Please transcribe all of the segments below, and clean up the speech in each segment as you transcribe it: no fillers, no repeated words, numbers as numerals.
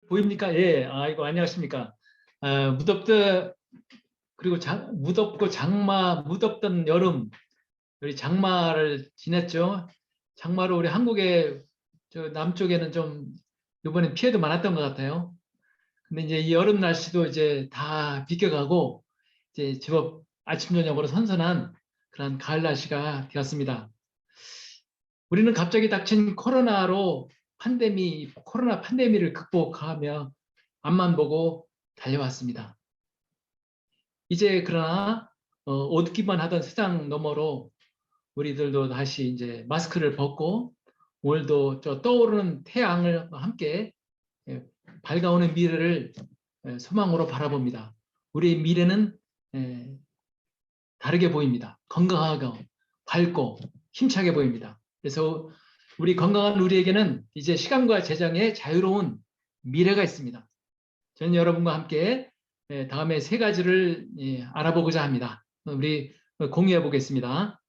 보입니까? 예, 아이고, 안녕하십니까. 무덥다, 그리고 무덥고 무덥던 여름, 우리 장마를 지냈죠. 장마로 우리 한국의 저 남쪽에는 좀 이번에 피해도 많았던 것 같아요. 근데 이제 이 여름 날씨도 이제 다 비껴가고, 이제 제법 아침, 저녁으로 선선한 그런 가을 날씨가 되었습니다. 우리는 갑자기 닥친 코로나 팬데미를 극복하며 앞만 보고 달려왔습니다. 이제 그러나 어둡기만 하던 세상 너머로 우리들도 다시 이제 마스크를 벗고 오늘도 저 떠오르는 태양을 함께 예, 밝아오는 미래를 소망으로 바라봅니다. 우리의 미래는 다르게 보입니다. 건강하고 밝고 힘차게 보입니다. 그래서 우리 건강한 우리에게는 이제 시간과 재정의 자유로운 미래가 있습니다. 저는 여러분과 함께 다음에 세 가지를 알아보고자 합니다. 우리 공유해 보겠습니다.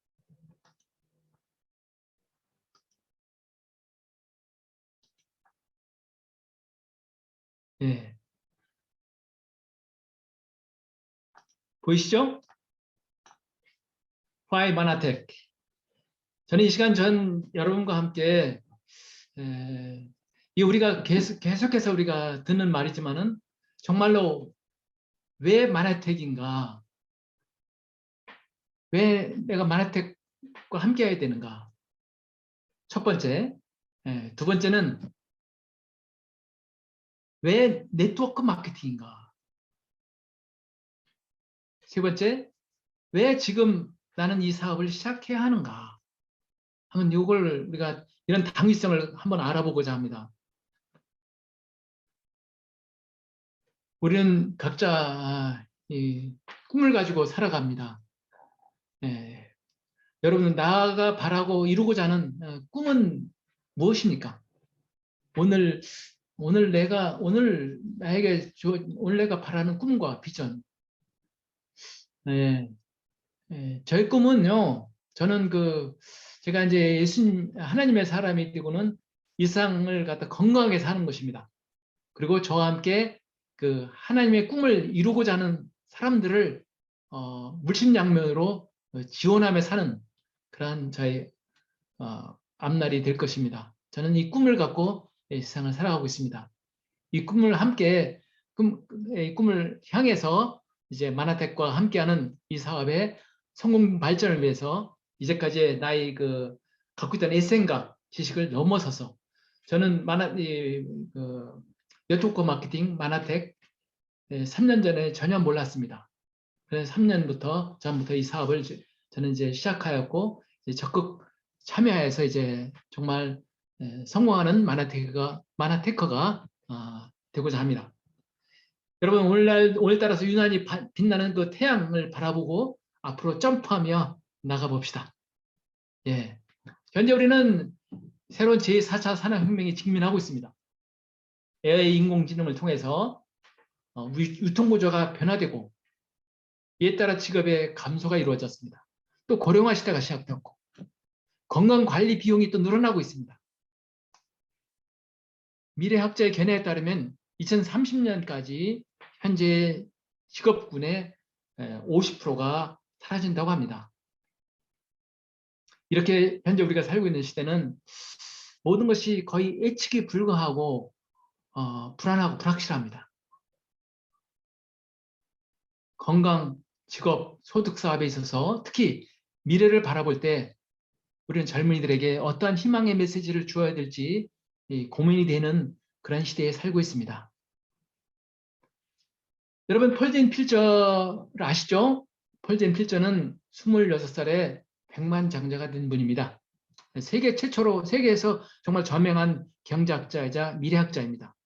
예. 보이시죠? Why 마나텍. 저는 이 시간 여러분과 함께 이 우리가 계속해서 우리가 듣는 말이지만은 정말로 왜 마나텍인가? 왜 내가 마나텍과 함께 해야 되는가? 첫 번째. 두 번째는 왜 네트워크 마케팅인가? 세 번째, 왜 지금 나는 이 사업을 시작해야 하는가? 하면 이걸 우리가 이런 당위성을 한번 알아보고자 합니다. 우리는 각자 이 꿈을 가지고 살아갑니다. 여러분, 나가 바라고 이루고자 하는 꿈은 무엇입니까? 오늘 오늘 내가 바라는 꿈과 비전. 저의 꿈은요. 저는 제가 이제 하나님의 사람이 되고는 이 세상을 갖다 건강하게 사는 것입니다. 그리고 저와 함께 하나님의 꿈을 이루고자 하는 사람들을 물심양면으로 지원하며 사는 그러한 저의 앞날이 될 것입니다. 저는 이 꿈을 갖고 이 세상을 살아가고 있습니다. 이 꿈을 이 꿈을 향해서 이제 마나텍과 함께하는 이 사업의 성공 발전을 위해서 이제까지 나의 갖고 있던 애생각 지식을 넘어서서 저는 네트워크 마케팅 마나텍 3년 전에 전혀 몰랐습니다. 그래서 3년 전부터 이 사업을 저는 이제 시작하였고 이제 적극 참여해서 이제 정말 성공하는 마나테커가 되고자 합니다. 여러분 오늘따라서 유난히 빛나는 그 태양을 바라보고 앞으로 점프하며 나가봅시다. 예. 현재 우리는 새로운 제4차 산업혁명에 직면하고 있습니다. AI 인공지능을 통해서 유통구조가 변화되고 이에 따라 직업의 감소가 이루어졌습니다. 또 고령화 시대가 시작되었고 건강관리 비용이 또 늘어나고 있습니다. 미래학자의 견해에 따르면 2030년까지 현재 직업군의 50%가 사라진다고 합니다. 이렇게 현재 우리가 살고 있는 시대는 모든 것이 거의 예측이 불가하고 불안하고 불확실합니다. 건강, 직업, 소득 사업에 있어서 특히 미래를 바라볼 때 우리는 젊은이들에게 어떠한 희망의 메시지를 주어야 될지 고민이 되는 그런 시대에 살고 있습니다. 여러분 폴 제인 필저를 아시죠? 폴 제인 필저는 26살에 백만장자가 된 분입니다. 세계에서 정말 저명한 경제학자이자 미래학자입니다.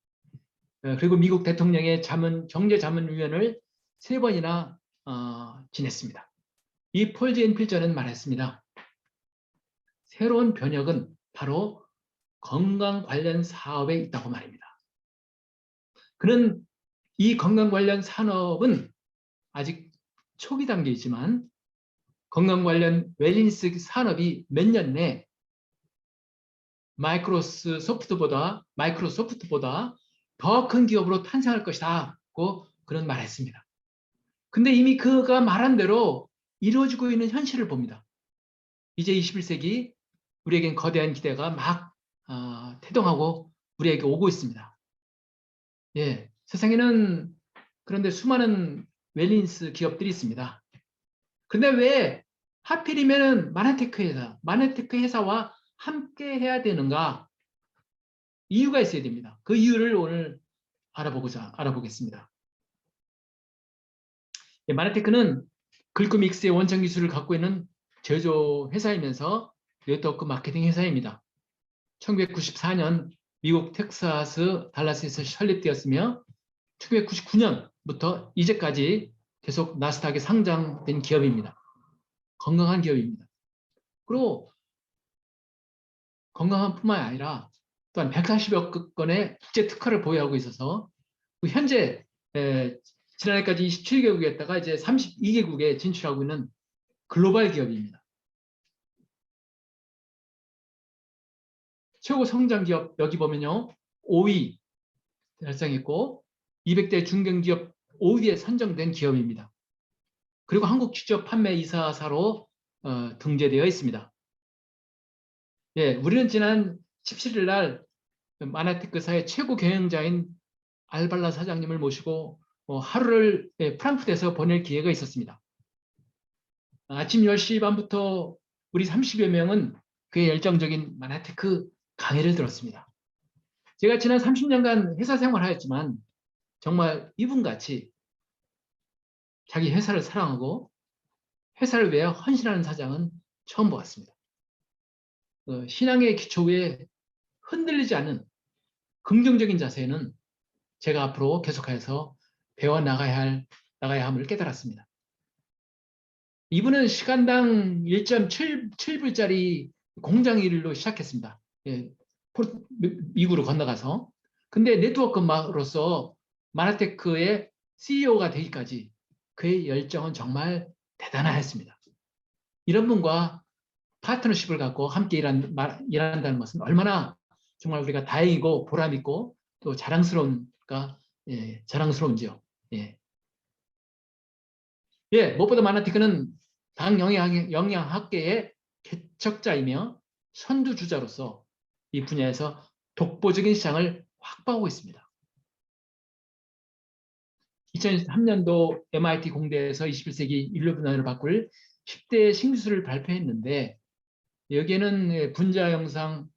그리고 미국 대통령의 경제자문위원을 3번이나 지냈습니다. 이 폴 제인 필저는 말했습니다. 새로운 변혁은 바로 건강 관련 사업에 있다고 말입니다. 그는 이 건강 관련 산업은 아직 초기 단계이지만 건강 관련 웰니스 산업이 몇 년 내 마이크로소프트보다 더 큰 기업으로 탄생할 것이다. 고 그런 말을 했습니다. 근데 이미 그가 말한 대로 이루어지고 있는 현실을 봅니다. 이제 21세기 우리에겐 거대한 기대가 막 태동하고 우리에게 오고 있습니다. 예, 세상에는 그런데 수많은 웰니스 기업들이 있습니다. 근데 왜 하필이면은 마네테크 회사와 함께 해야 되는가? 이유가 있어야 됩니다. 그 이유를 오늘 알아보겠습니다. 예, 마네테크는 글코믹스의 원천 기술을 갖고 있는 제조 회사이면서 네트워크 마케팅 회사입니다. 1994년 미국 텍사스 달라스에서 설립되었으며 1999년부터 이제까지 계속 나스닥에 상장된 기업입니다. 건강한 기업입니다. 그리고 건강한 뿐만 아니라 또한 140여 건의 국제 특허를 보유하고 있어서 현재 지난해까지 27개국이었다가 이제 32개국에 진출하고 있는 글로벌 기업입니다. 최고 성장 기업 여기 보면요. 5위 달성했고 200대 중견기업 5위에 선정된 기업입니다. 그리고 한국 직접 판매 이사사로 등재되어 있습니다. 예, 우리는 지난 17일 날 마네테크사의 최고 경영자인 알발라 사장님을 모시고 하루를 프랑크푸르트에서 보낼 기회가 있었습니다. 아침 10시 반부터 우리 30여 명은 그의 열정적인 마네테크 강의를 들었습니다. 제가 지난 30년간 회사 생활하였지만 정말 이분같이 자기 회사를 사랑하고 회사를 위해 헌신하는 사장은 처음 보았습니다. 신앙의 기초 위에 흔들리지 않는 긍정적인 자세는 제가 앞으로 계속해서 배워나가야 함을 깨달았습니다. 이분은 시간당 1.7불짜리 공장 일로 시작했습니다. 예, 미국으로 건너가서. 근데 네트워크로서 마네테크의 CEO가 되기까지 그의 열정은 정말 대단했습니다. 이런 분과 파트너십을 갖고 함께 일한다는 것은 얼마나 정말 우리가 다행이고 보람있고 또 자랑스러운지요. 예. 예, 무엇보다 마네테크는 당 영양학계의 개척자이며 선두주자로서 이 분야에서 독보적인 시장을 확보하고 있습니다. 2003년도 MIT 공대에서 21세기 인류 문화를 바꿀 10대 신기술을 발표했는데 여기에는 분자 영상,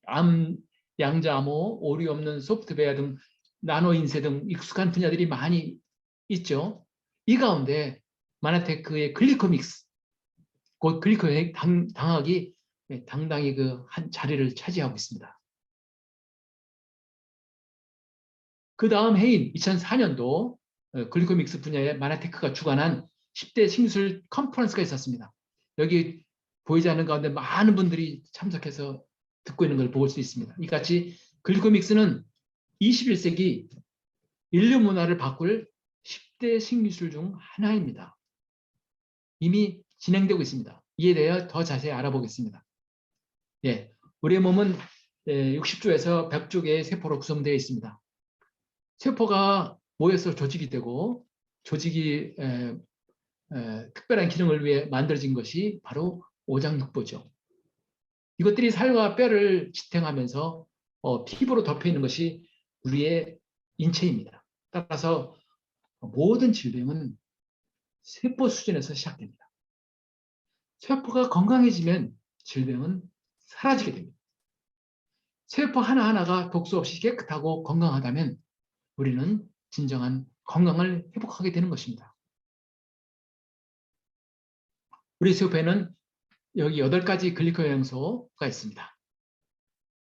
양자 암호, 오류 없는 소프트웨어 등 나노 인쇄 등 익숙한 분야들이 많이 있죠. 이 가운데 마네테크의 글리코믹스, 곧 글리코믹 당학이 당당히 그 한 자리를 차지하고 있습니다. 그 다음 해인 2004년도 글리코믹스 분야에 마네테크가 주관한 10대 신기술 컨퍼런스가 있었습니다. 여기 보이지 않는 가운데 많은 분들이 참석해서 듣고 있는 걸 볼 수 있습니다. 이같이 글리코믹스는 21세기 인류 문화를 바꿀 10대 신기술 중 하나입니다. 이미 진행되고 있습니다. 이에 대해 더 자세히 알아보겠습니다. 예, 우리의 몸은 60조에서 100조의 세포로 구성되어 있습니다. 세포가 모여서 조직이 되고 조직이 특별한 기능을 위해 만들어진 것이 바로 오장육부죠. 이것들이 살과 뼈를 지탱하면서 피부로 덮여 있는 것이 우리의 인체입니다. 따라서 모든 질병은 세포 수준에서 시작됩니다. 세포가 건강해지면 질병은 사라지게 됩니다. 세포 하나하나가 독소 없이 깨끗하고 건강하다면 우리는 진정한 건강을 회복하게 되는 것입니다. 우리 세포에는 여기 8가지 글리코 영양소가 있습니다.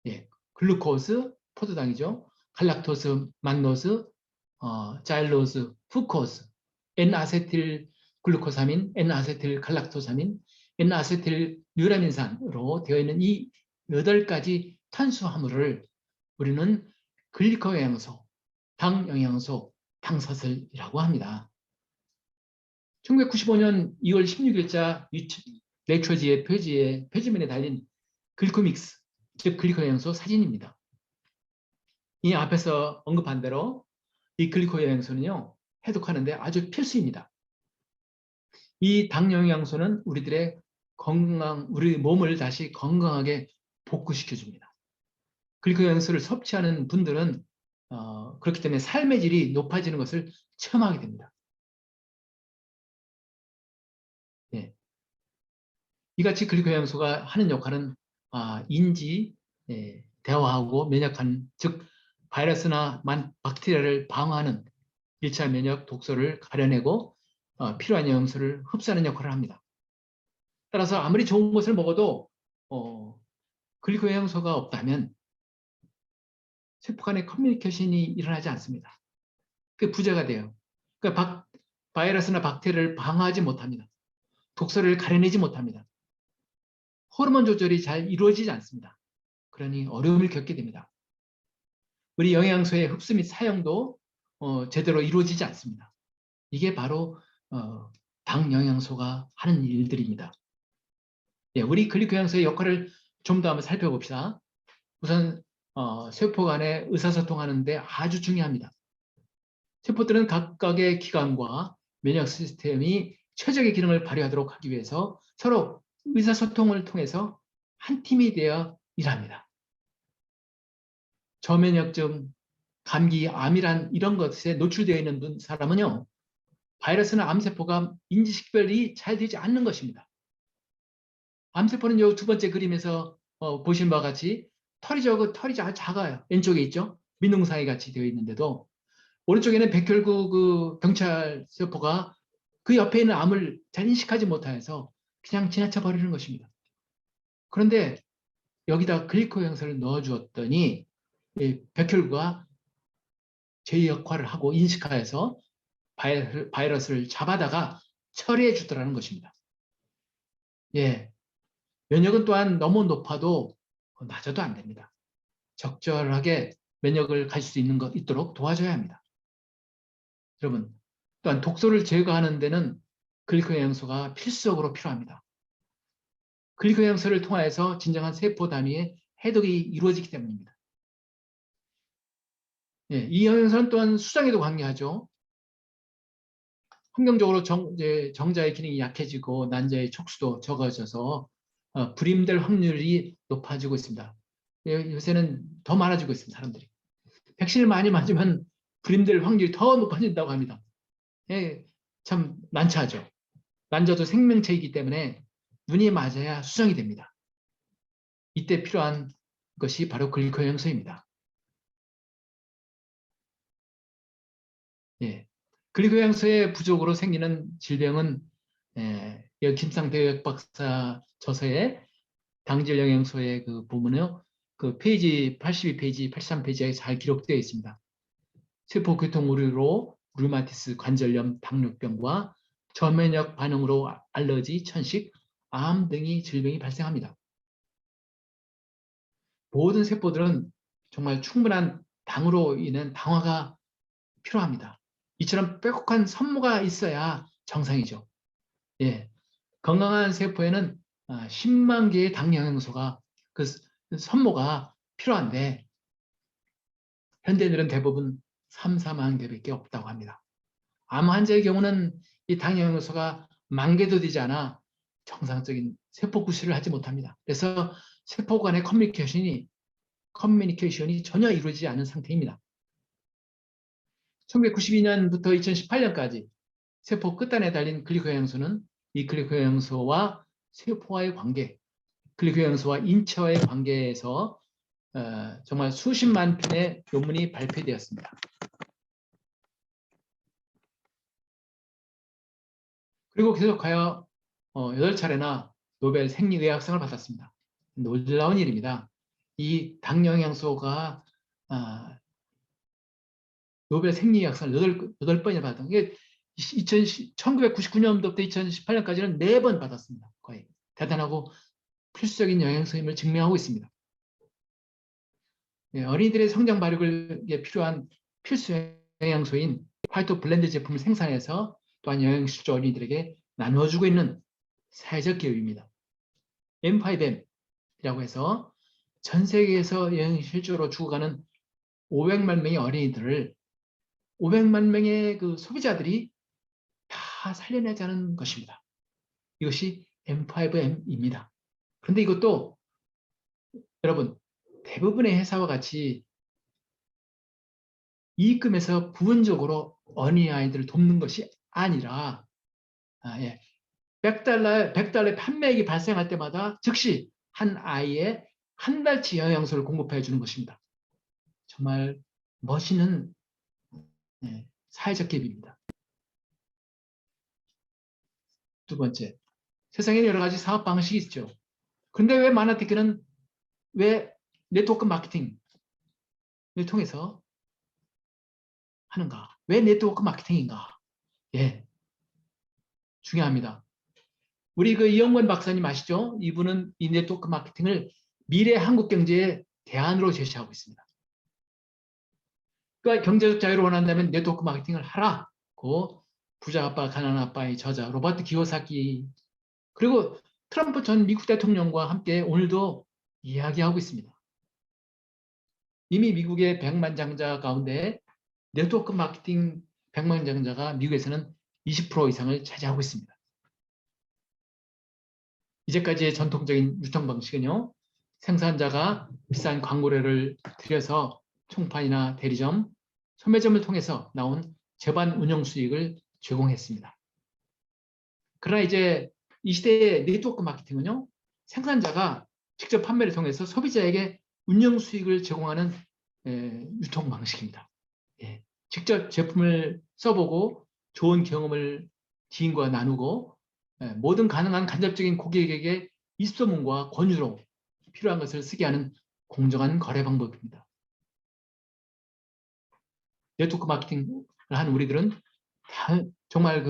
예, 글루코스, 포도당이죠. 갈락토스, 만노스, 자일로스, 후코스, N아세틸 글루코사민, N아세틸 갈락토사민, N아세틸 뉴라민산으로 되어 있는 이 8가지 탄수화물을 우리는 글리코 영양소, 당 영양소, 당사슬이라고 합니다. 1995년 2월 16일자 네처지의 표지면에 달린 글코믹스, 즉 글리코 영양소 사진입니다. 이 앞에서 언급한 대로 이 글리코 영양소는요, 해독하는데 아주 필수입니다. 이 당 영양소는 우리들의 우리 몸을 다시 건강하게 복구시켜 줍니다. 글리코 영양소를 섭취하는 분들은 그렇기 때문에 삶의 질이 높아지는 것을 체험하게 됩니다. 예. 이같이 글리코 영양소가 하는 역할은 인지, 대화하고 면역하는, 즉 바이러스나 박테리아를 방어하는 1차 면역 독소를 가려내고 필요한 영양소를 흡수하는 역할을 합니다. 따라서 아무리 좋은 것을 먹어도 글리코 영양소가 없다면 세포 간의 커뮤니케이션이 일어나지 않습니다. 그게 부재가 돼요. 그러니까 바이러스나 박테리아를 방어하지 못합니다. 독소를 가려내지 못합니다. 호르몬 조절이 잘 이루어지지 않습니다. 그러니 어려움을 겪게 됩니다. 우리 영양소의 흡수 및 사용도 제대로 이루어지지 않습니다. 이게 바로 당 영양소가 하는 일들입니다. 예, 우리 글리코 영양소의 역할을 좀 더 한번 살펴봅시다. 우선 세포 간에 의사소통하는 데 아주 중요합니다. 세포들은 각각의 기관과 면역 시스템이 최적의 기능을 발휘하도록 하기 위해서 서로 의사소통을 통해서 한 팀이 되어 일합니다. 저면역증, 감기, 암이란 이런 것에 노출되어 있는 사람은요, 바이러스나 암세포가 인지식별이 잘 되지 않는 것입니다. 암세포는 요 두 번째 그림에서 보신 바와 같이 털이 아주 작아요. 왼쪽에 있죠? 민둥사이 같이 되어 있는데도 오른쪽에는 백혈구 그 경찰 세포가 그 옆에 있는 암을 잘 인식하지 못해서 그냥 지나쳐 버리는 것입니다. 그런데 여기다 글리코 영양소를 넣어 주었더니 백혈구가 제 역할을 하고 인식하여서 바이러스를 잡아다가 처리해 주더라는 것입니다. 예, 면역은 또한 너무 높아도 낮아도 안 됩니다. 적절하게 면역을 가질 수 있도록 도와줘야 합니다. 여러분, 또한 독소를 제거하는 데는 글리코 영양소가 필수적으로 필요합니다. 글리코 영양소를 통해서 진정한 세포 단위의 해독이 이루어지기 때문입니다. 예, 이 영양소는 또한 수정에도 관계하죠. 환경적으로 정자의 기능이 약해지고 난자의 촉수도 적어져서 불임될 확률이 높아지고 있습니다. 예, 요새는 더 많아지고 있습니다. 사람들이. 백신을 많이 맞으면 불임될 확률이 더 높아진다고 합니다. 예, 참 난처하죠. 난자도 생명체이기 때문에 눈이 맞아야 수정이 됩니다. 이때 필요한 것이 바로 글리코 영양소입니다. 예. 글리코 영양소의 부족으로 생기는 질병은 여기 김상대 박사 저서에 당질 영양소의 그 부분은요, 그 페이지 82페이지, 83페이지에 잘 기록되어 있습니다. 세포 교통 오류로 류마티스, 관절염, 당뇨병과 저면역 반응으로 알러지, 천식, 암 등의 질병이 발생합니다. 모든 세포들은 정말 충분한 당으로 인한 당화가 필요합니다. 이처럼 뾰족한 선모가 있어야 정상이죠. 예, 건강한 세포에는 10만 개의 당 영양소가 그 선모가 필요한데 현대인들은 대부분 3, 4만 개밖에 없다고 합니다. 암 환자의 경우는 이 당 영양소가 1만 개도 되지 않아 정상적인 세포 구실을 하지 못합니다. 그래서 세포 간의 커뮤니케이션이 전혀 이루어지지 않은 상태입니다. 1992년부터 2018년까지 세포 끝단에 달린 글리코 영양소는 이 글리코 영양소와 세포와의 관계, 글리코 영양소와 인체와의 관계에서 정말 수십만 편의 논문이 발표되었습니다. 그리고 계속하여 8차례나 노벨 생리의학상을 받았습니다. 놀라운 일입니다. 이 당 영양소가 노벨 생리의학상을 8번이나 받은 게 1999년부터 2018년까지는 4번 받았습니다. 거의 대단하고 필수적인 영양소임을 증명하고 있습니다. 어린이들의 성장 발육에 필요한 필수 영양소인 화이트 블렌드 제품을 생산해서 또한 영양실조 어린이들에게 나누어주고 있는 사회적 기업입니다. M5M이라고 해서 전 세계에서 영양실조로 죽어가는 500만 명의 어린이들을 500만 명의 그 소비자들이 다 살려내자는 것입니다. 이것이 M5M입니다. 그런데 이것도 여러분 대부분의 회사와 같이 이익금에서 부분적으로 어린이 아이들을 돕는 것이 아니라 100달러의 판매액이 발생할 때마다 즉시 한 아이의 한 달치 영양소를 공급해 주는 것입니다. 정말 멋있는 사회적 기업입니다. 두 번째, 세상에 여러 가지 사업 방식이 있죠. 그런데 왜 마나테크는 왜 네트워크 마케팅을 통해서 하는가? 왜 네트워크 마케팅인가? 예, 중요합니다. 우리 그 이영권 박사님 아시죠? 이분은 이 네트워크 마케팅을 미래 한국 경제의 대안으로 제시하고 있습니다. 그러니까 경제적 자유를 원한다면 네트워크 마케팅을 하라고 부자 아빠, 가난한 아빠의 저자 로버트 기요사키 그리고 트럼프 전 미국 대통령과 함께 오늘도 이야기하고 있습니다. 이미 미국의 백만장자 가운데 네트워크 마케팅 백만장자가 미국에서는 20% 이상을 차지하고 있습니다. 이제까지의 전통적인 유통 방식은요. 생산자가 비싼 광고료를 들여서 총판이나 대리점, 소매점을 통해서 나온 재반 운영 수익을 제공했습니다. 그러나 이제 이 시대의 네트워크 마케팅은요. 생산자가 직접 판매를 통해서 소비자에게 운영 수익을 제공하는 유통 방식입니다. 예, 직접 제품을 써보고 좋은 경험을 지인과 나누고 모든 가능한 간접적인 고객에게 입소문과 권유로 필요한 것을 쓰게 하는 공정한 거래 방법입니다. 네트워크 마케팅을 하는 우리들은 정말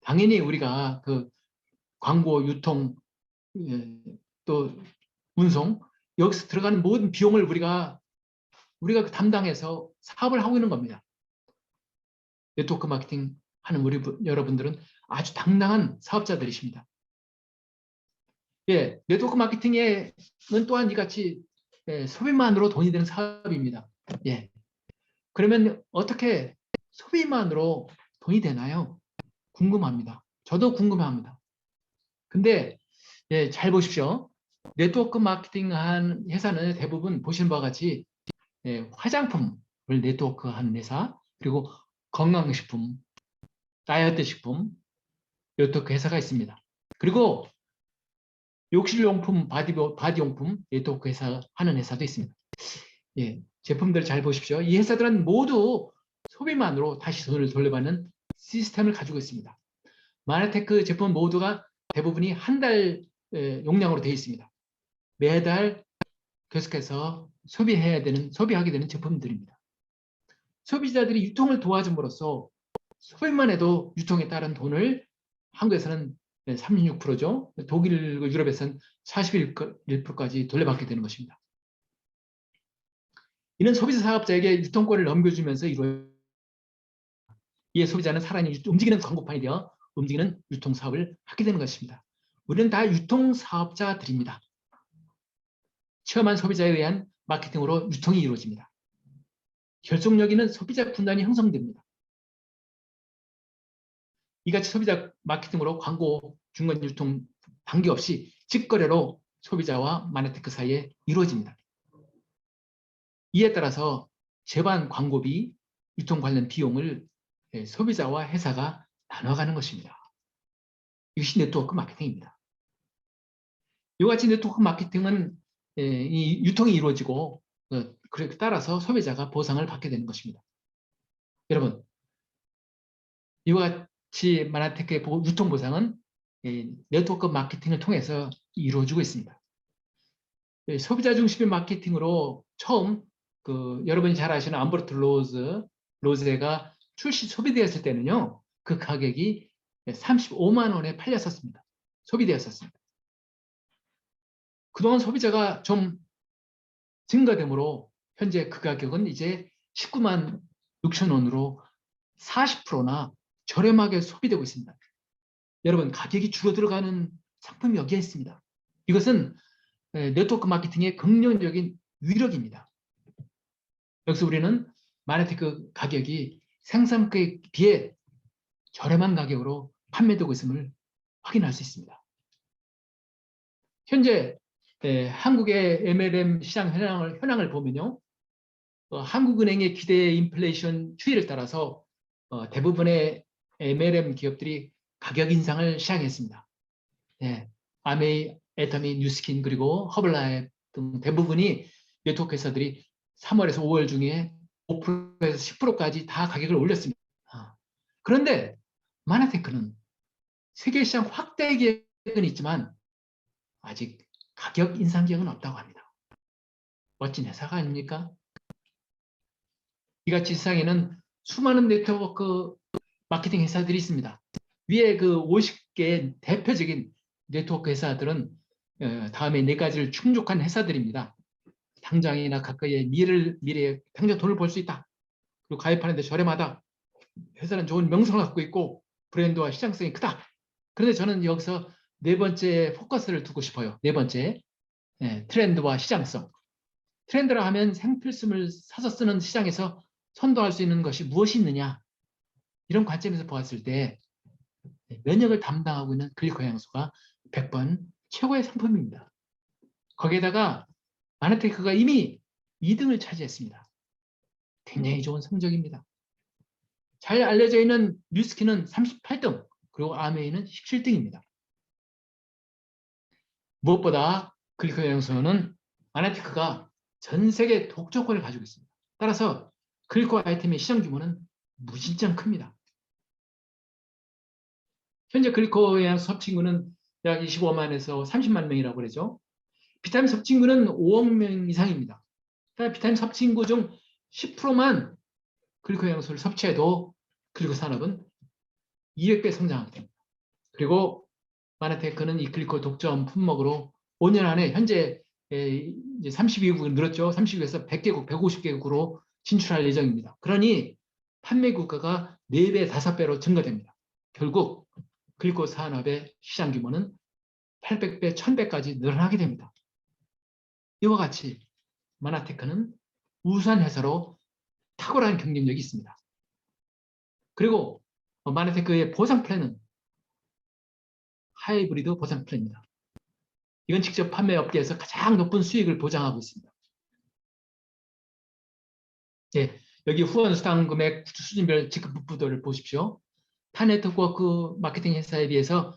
당연히 우리가 광고, 유통, 또 운송 여기서 들어가는 모든 비용을 우리가 담당해서 사업을 하고 있는 겁니다. 네트워크 마케팅 하는 우리 여러분들은 아주 당당한 사업자들이십니다. 예, 네트워크 마케팅은 또한 이같이 소비만으로 돈이 되는 사업입니다. 예. 그러면 어떻게 소비만으로 돈이 되나요? 궁금합니다. 저도 궁금합니다. 근데 잘 보십시오. 네트워크 마케팅 한 회사는 대부분 보시는 바와 같이 화장품을 네트워크하는 회사 그리고 건강식품, 다이어트 식품 네트워크 회사가 있습니다. 그리고 욕실용품, 바디용품 네트워크 회사 하는 회사도 있습니다. 예, 제품들 잘 보십시오. 이 회사들은 모두 소비만으로 다시 돈을 돌려받는 시스템을 가지고 있습니다. 마나테크 제품 모두가 대부분이 한 달 용량으로 되어 있습니다. 매달 계속해서 소비하게 되는 제품들입니다. 소비자들이 유통을 도와줌으로써 소비만 해도 유통에 따른 돈을 한국에서는 36%죠. 독일, 유럽에서는 41%까지 돌려받게 되는 것입니다. 이는 소비자 사업자에게 유통권을 넘겨주면서 이에 소비자는 사람이 움직이는 광고판이 되어 움직이는 유통사업을 하게 되는 것입니다. 우리는 다 유통사업자들입니다. 체험한 소비자에 의한 마케팅으로 유통이 이루어집니다. 결속력 있는 소비자 군단이 형성됩니다. 이같이 소비자 마케팅으로 광고, 중간 유통 관계없이 직거래로 소비자와 마나테크 사이에 이루어집니다. 이에 따라서 재반 광고비, 유통 관련 비용을 소비자와 회사가 나눠가는 것입니다. 이것이 네트워크 마케팅입니다. 이와 같이 네트워크 마케팅은 이 유통이 이루어지고 따라서 소비자가 보상을 받게 되는 것입니다. 여러분, 이와 같이 마나테크의 유통 보상은 네트워크 마케팅을 통해서 이루어지고 있습니다. 소비자 중심의 마케팅으로 처음 여러분이 잘 아시는 암버트 로제가 소비되었을 때는요. 그 가격이 35만 원에 팔렸었습니다. 소비되었었습니다. 그동안 소비자가 좀 증가되므로 현재 그 가격은 이제 19만 6천 원으로 40%나 저렴하게 소비되고 있습니다. 여러분 가격이 줄어들어가는 상품이 여기에 있습니다. 이것은 네트워크 마케팅의 긍정적인 위력입니다. 여기서 우리는 마네테크 가격이 생산가에 비해 저렴한 가격으로 판매되고 있음을 확인할 수 있습니다. 현재 한국의 MLM 시장 현황을 보면요. 한국은행의 기대 인플레이션 추이를 따라서 대부분의 MLM 기업들이 가격 인상을 시작했습니다. 아메이, 애터미, 뉴스킨 그리고 허블라이프 등 대부분이 네트워크 회사들이 3월에서 5월 중에 5%에서 10%까지 다 가격을 올렸습니다. 그런데 마네테크는 세계 시장 확대 계획은 있지만 아직 가격 인상 계획은 없다고 합니다. 멋진 회사가 아닙니까? 이같이 세상에는 수많은 네트워크 마케팅 회사들이 있습니다. 위에 그 50개의 대표적인 네트워크 회사들은 다음에 4가지를 충족한 회사들입니다. 당장이나 가까이에 미래에 당장 돈을 벌 수 있다. 그리고 가입하는데 저렴하다. 회사는 좋은 명성을 갖고 있고 브랜드와 시장성이 크다. 그런데 저는 여기서 네 번째 포커스를 두고 싶어요. 네 번째, 트렌드와 시장성. 트렌드라 하면 생필품을 사서 쓰는 시장에서 선도할 수 있는 것이 무엇이 있느냐. 이런 관점에서 보았을 때 면역을 담당하고 있는 글리코향수가 100번 최고의 상품입니다. 거기에다가 마네테크가 이미 2등을 차지했습니다. 굉장히 좋은 성적입니다. 잘 알려져 있는 뉴스킨은 38등, 그리고 아메이는 17등입니다. 무엇보다 글리코향수는 마네테크가 전 세계 독점권을 가지고 있습니다. 따라서 글리코 아이템의 시장 규모는 무진장 큽니다. 현재 글리코향수 섭취인구는 약 25만에서 30만 명이라고 그러죠. 비타민 섭취인구는 5억 명 이상입니다. 비타민 섭취인구 중 10%만 글리코향수를 섭취해도 글리코 산업은 200배 성장하게 됩니다. 그리고 마네테크는 이 글리코 독점 품목으로 5년 안에 현재 이제 32개국 늘었죠. 32개국에서 100개국, 150개국으로 진출할 예정입니다. 그러니 판매 국가가 4배, 5배로 증가됩니다. 결국 글리코 산업의 시장 규모는 800배, 1000배까지 늘어나게 됩니다. 이와 같이 마네테크는 우수한 회사로 탁월한 경쟁력이 있습니다. 그리고 마네테크의 보상 플랜은 하이브리드 보상 플랜입니다. 이건 직접 판매 업계에서 가장 높은 수익을 보장하고 있습니다. 여기 후원 수당 금액 수준별 지급 부분들을 보십시오. 타 네트워크 마케팅 회사에 비해서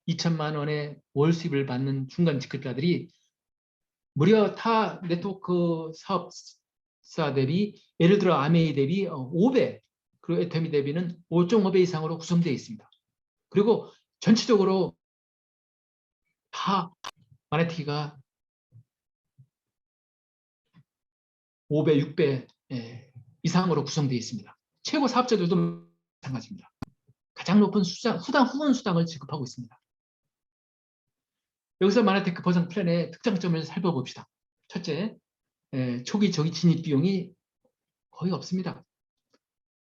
2천만 원의 월 수입을 받는 중간 직급자들이 무려 타 네트워크 사업사 대비, 예를 들어 아메이 대비 5배, 그리고 애터미 대비는 5.5배 이상으로 구성되어 있습니다. 그리고 전체적으로 다 마네티가 5배, 6배 이상으로 구성되어 있습니다. 최고 사업자들도 마찬가지입니다. 가장 높은 후원 수당을 지급하고 있습니다. 여기서 마네테크 보상 플랜의 특장점을 살펴봅시다. 첫째, 초기 진입 비용이 거의 없습니다.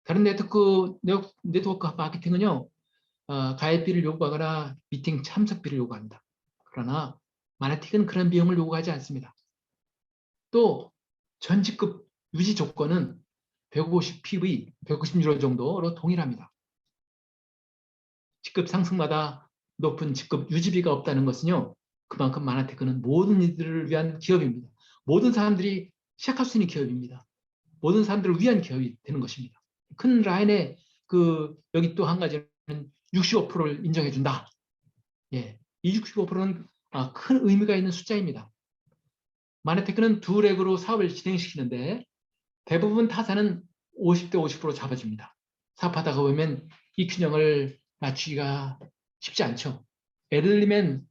다른 네트워크 마케팅은요, 가입비를 요구하거나 미팅 참석비를 요구합니다. 그러나 마네틱은 그런 비용을 요구하지 않습니다. 또 전직급 유지 조건은 150 PV, 150유로 정도로 동일합니다. 직급 상승마다 높은 직급 유지비가 없다는 것은요, 그만큼 마네테크는 모든 이들을 위한 기업입니다. 모든 사람들이 시작할 수 있는 기업입니다. 모든 사람들을 위한 기업이 되는 것입니다. 큰 라인에 여기 또 한 가지는 65%를 인정해 준다. 이 65%는 큰 의미가 있는 숫자입니다. 마네테크는 두 렉으로 사업을 진행시키는데 대부분 타사는 50대 50% 잡아줍니다. 사업하다가 보면 이 균형을 맞추기가 쉽지 않죠. 예를 들면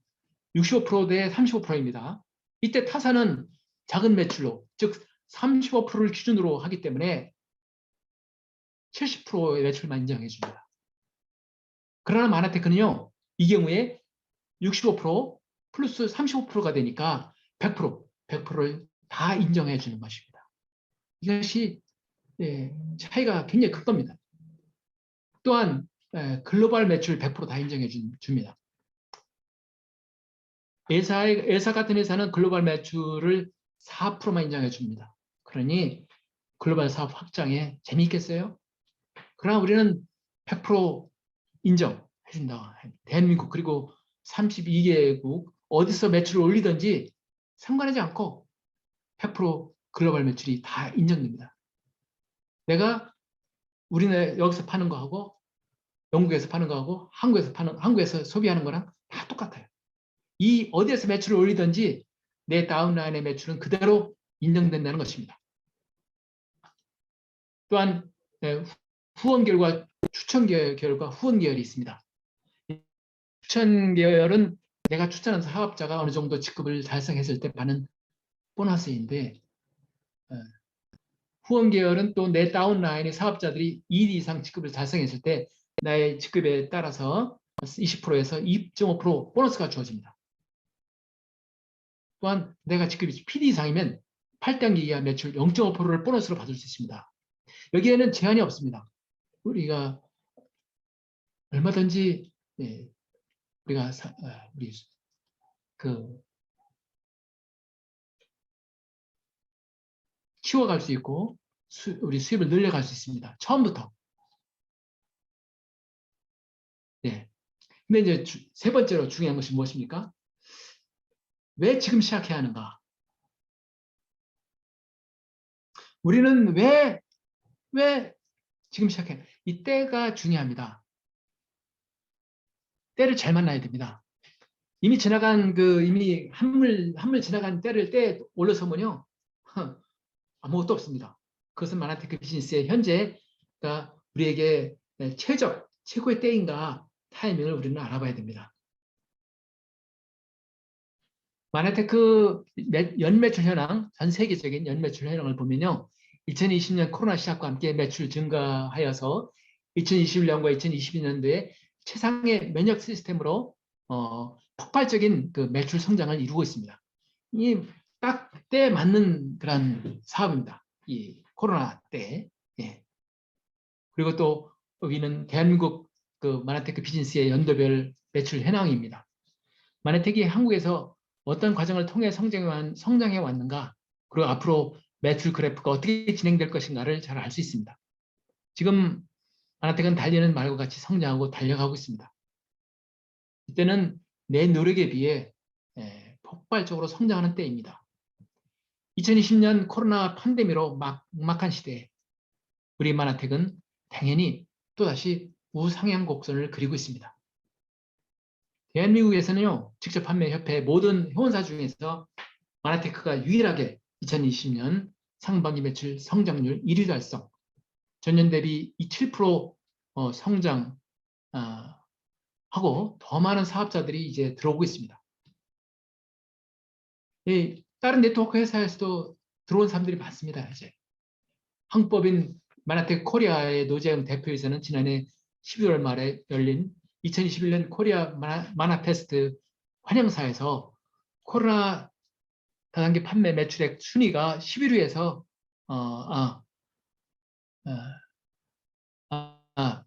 65%대 35%입니다. 이때 타사는 작은 매출로, 즉 35%를 기준으로 하기 때문에 70%의 매출만 인정해 줍니다. 그러나 마네테크는요, 이 경우에 65% 플러스 35%가 되니까 100%를 다 인정해 주는 것입니다. 이것이 차이가 굉장히 큰 겁니다. 또한 글로벌 매출 100% 다 인정해 줍니다. A사 같은 회사는 글로벌 매출을 4%만 인정해 줍니다. 그러니 글로벌 사업 확장에 재미있겠어요? 그러나 우리는 100% 인정해준다. 대한민국 그리고 32개국 어디서 매출을 올리든지 상관하지 않고 100% 글로벌 매출이 다 인정됩니다. 내가 우리나라 여기서 파는 거하고 영국에서 파는 거하고 한국에서 소비하는 거랑 다 똑같아요. 이 어디에서 매출을 올리든지 내 다운라인의 매출은 그대로 인정된다는 것입니다. 또한 후원 계열과 추천 계열과 후원 계열이 있습니다. 추천 계열은 내가 추천한 사업자가 어느 정도 직급을 달성했을 때 받는 보너스인데, 후원 계열은 또 내 다운라인의 사업자들이 2일 이상 직급을 달성했을 때 나의 직급에 따라서 20%에서 2.5% 보너스가 주어집니다. 또한 내가 직급이 PD 이상이면 8단계 이하 매출 0.5%를 보너스로 받을 수 있습니다. 여기에는 제한이 없습니다. 우리가 얼마든지 우리가 키워갈 수 있고 우리 수입을 늘려갈 수 있습니다. 처음부터. 네. 근데 이제 세 번째로 중요한 것이 무엇입니까? 왜 지금 시작해야 하는가? 우리는 왜 지금 시작해? 이 때가 중요합니다. 때를 잘 만나야 됩니다. 이미 지나간 이미 한물 지나간 때 올라서면요 아무것도 없습니다. 그것은 마나테크 비즈니스의 현재가 우리에게 최고의 때인가 타이밍을 우리는 알아봐야 됩니다. 마나테크 연매출 현황, 전 세계적인 연매출 현황을 보면요. 2020년 코로나 시작과 함께 매출 증가하여서 2021년과 2022년도에 최상의 면역 시스템으로 폭발적인 그 매출 성장을 이루고 있습니다. 이 딱 때 맞는 그런 사업입니다. 이 코로나 때. 예. 그리고 또 여기는 대한민국 그 마나테크 비즈니스의 연도별 매출 현황입니다. 마나텍이 한국에서 어떤 과정을 통해 성장해 왔는가, 그리고 앞으로 매출 그래프가 어떻게 진행될 것인가를 잘 알 수 있습니다. 지금 마나텍은 달리는 말과 같이 성장하고 달려가고 있습니다. 이때는 내 노력에 비해 폭발적으로 성장하는 때입니다. 2020년 코로나 팬데믹으로 막막한 시대에 우리 마나텍은 당연히 또다시 우상향 곡선을 그리고 있습니다. 대한민국에서는요, 직접 판매 협회 모든 회원사 중에서 마나테크가 유일하게 2020년 상반기 매출 성장률 1위 달성, 전년 대비 7% 성장 하고 더 많은 사업자들이 이제 들어오고 있습니다. 다른 네트워크 회사에서도 들어온 사람들이 많습니다. 이제 한국법인 마나테크 코리아의 노재영 대표이사는 지난해 12월 말에 열린 2021년 코리아 마나페스트 환영사에서 코로나 다단계 판매 매출액 순위가 11위에서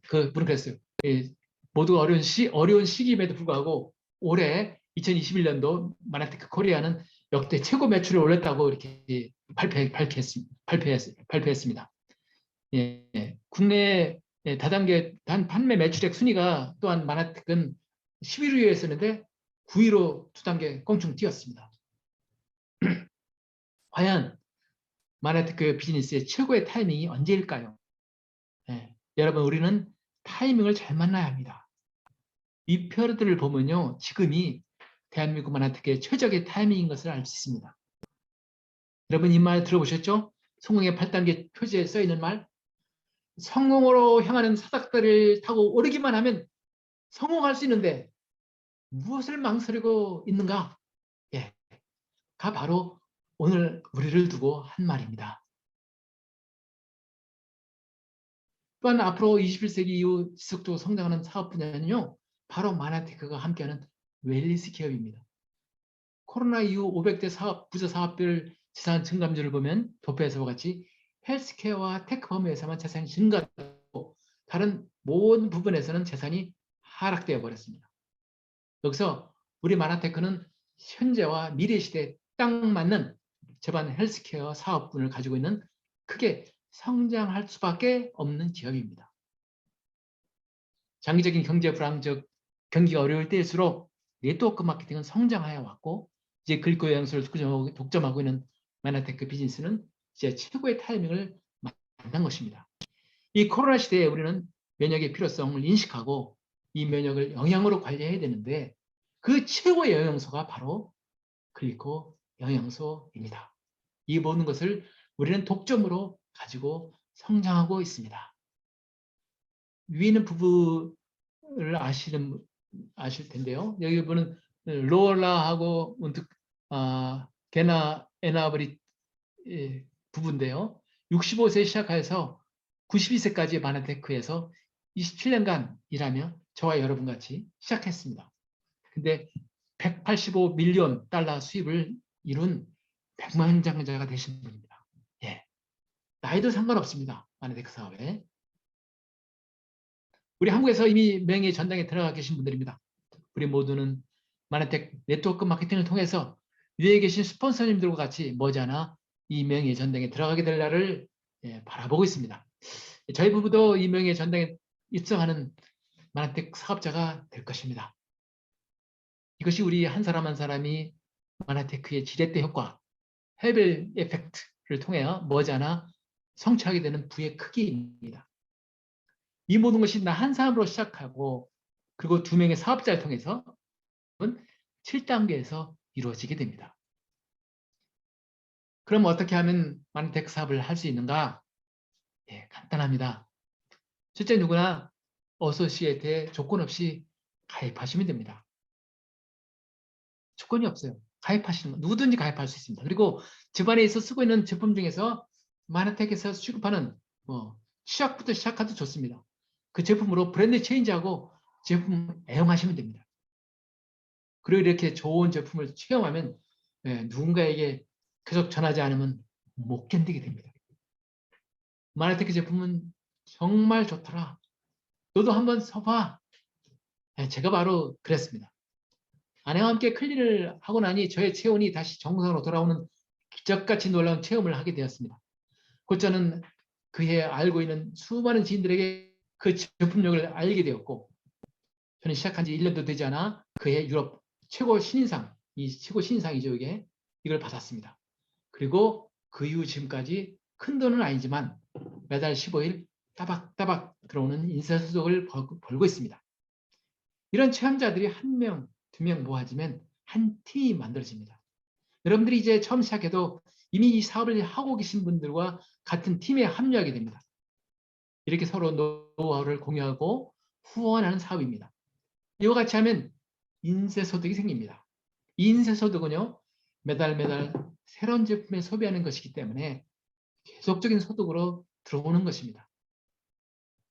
그분은 그랬어요. 모두 어려운 시기임에도 불구하고 올해 2021년도 마나테크 코리아는 역대 최고 매출을 올렸다고 이렇게 발표했습니다. 예, 국내 다단계 판매 매출액 순위가 또한 마나텍은 11위에 있었는데 9위로 두 단계 껑충 뛰었습니다. 과연 마나테크 비즈니스의 최고의 타이밍이 언제일까요? 여러분, 우리는 타이밍을 잘 만나야 합니다. 이 표들을 보면요, 지금이 대한민국 마나테크의 최적의 타이밍인 것을 알 수 있습니다. 여러분, 이 말 들어보셨죠? 성공의 8단계 표지에 써 있는 말. 성공으로 향하는 사닥다리를 타고 오르기만 하면 성공할 수 있는데 무엇을 망설이고 있는가? 가 바로 오늘 우리를 두고 한 말입니다. 또한 앞으로 21세기 이후 지속적으로 성장하는 사업 분야는요, 바로 마나테크가 함께하는 웰니스 기업입니다. 코로나 이후 500대 부자 사업별 재산 증감률을 보면 도표에서와 같이 헬스케어와 테크 범위에서만 재산이 증가하고 다른 모든 부분에서는 재산이 하락되어 버렸습니다. 여기서 우리 마나테크는 현재와 미래 시대에 딱 맞는 저반 헬스케어 사업분을 가지고 있는 크게 성장할 수밖에 없는 기업입니다. 장기적인 경제 불황적 경기가 어려울 때일수록 네트워크 마케팅은 성장하여 왔고 이제 글거 영양소를 독점하고 있는 마나테크 비즈니스는 이제 최고의 타이밍을 만난 것입니다. 이 코로나 시대에 우리는 면역의 필요성을 인식하고 이 면역을 영양으로 관리해야 되는데 그 최고의 영양소가 바로 글리코 영양소입니다. 이 모든 것을 우리는 독점으로 가지고 성장하고 있습니다. 위에 있는 부부를 아실 텐데요. 여기 보는 로라하고 게나 에나브리 부부인데요. 65세 시작해서 92세까지 마나테크에서 27년간 일하며 저와 여러분 같이 시작했습니다. 근데 185밀리언 달러 수입을 이룬 백만장자가 되신 분입니다. 예. 나이도 상관없습니다. 마나테크 사업에. 우리 한국에서 이미 명예 전당에 들어가 계신 분들입니다. 우리 모두는 마나텍 네트워크 마케팅을 통해서 위에 계신 스폰서님들과 같이 머지않아 이 명예 전당에 들어가게 될 날을 바라보고 있습니다. 저희 부부도 이 명예 전당에 입성하는 마나텍 사업자가 될 것입니다. 이것이 우리 한 사람 한 사람이 마나테크의 지렛대 효과, 헤벨 에펙트를 통해 머지않아 성취하게 되는 부의 크기입니다. 이 모든 것이 나 한 사람으로 시작하고 그리고 2명의 사업자를 통해서 7단계에서 이루어지게 됩니다. 그럼 어떻게 하면 마나테크 사업을 할 수 있는가? 예, 간단합니다. 첫째, 누구나 어소시에이트에 조건 없이 가입하시면 됩니다. 조건이 없어요. 가입하시는 거 누구든지 가입할 수 있습니다. 그리고 집안에서 쓰고 있는 제품 중에서 마나텍에서 취급하는 시작부터 시작해도 좋습니다. 그 제품으로 브랜드 체인지하고 제품 애용하시면 됩니다. 그리고 이렇게 좋은 제품을 체험하면 누군가에게 계속 전하지 않으면 못 견디게 됩니다. 마나테크 제품은 정말 좋더라. 너도 한번 써봐. 제가 바로 그랬습니다. 아내와 함께 클린을 하고 나니 저의 체온이 다시 정상으로 돌아오는 기적같이 놀라운 체험을 하게 되었습니다. 곧 저는 그해 알고 있는 수많은 지인들에게 그 제품력을 알게 되었고 저는 시작한 지 1년도 되지 않아 그해 유럽 최고 신인상, 최고 신인상이죠, 이걸 받았습니다. 그리고 그 이후 지금까지 큰 돈은 아니지만 매달 15일 따박따박 들어오는 인쇄소득을 벌고 있습니다. 이런 체험자들이 1명, 2명 모아지면 한 팀이 만들어집니다. 여러분들이 이제 처음 시작해도 이미 이 사업을 하고 계신 분들과 같은 팀에 합류하게 됩니다. 이렇게 서로 노하우를 공유하고 후원하는 사업입니다. 이와 같이 하면 인쇄소득이 생깁니다. 이 인쇄소득은요, 매달 새로운 제품에 소비하는 것이기 때문에 계속적인 소득으로 들어오는 것입니다.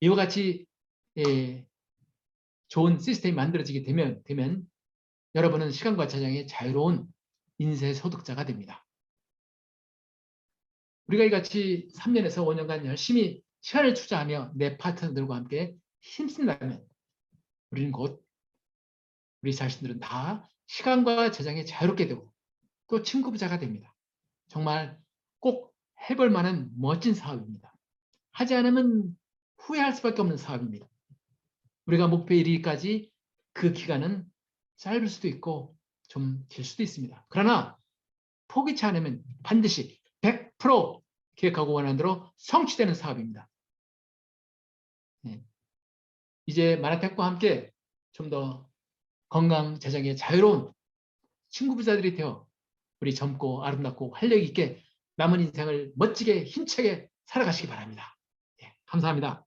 이와 같이 좋은 시스템이 만들어지게 되면 여러분은 시간과 재정의 자유로운 인쇄소득자가 됩니다. 우리가 이같이 3년에서 5년간 열심히 시간을 투자하며 내 파트너들과 함께 힘쓴다면 우리는 곧 우리 자신들은 다 시간과 재정에 자유롭게 되고 또 친구 부자가 됩니다. 정말 꼭 해볼 만한 멋진 사업입니다. 하지 않으면 후회할 수밖에 없는 사업입니다. 우리가 목표에 이르기까지 그 기간은 짧을 수도 있고 좀 길 수도 있습니다. 그러나 포기치 않으면 반드시 100% 계획하고 원하는 대로 성취되는 사업입니다. 이제 마나텍과 함께 좀 더 건강, 재정에 자유로운 친구 부자들이 되어 우리 젊고 아름답고 활력 있게 남은 인생을 멋지게 힘차게 살아가시기 바랍니다. 감사합니다.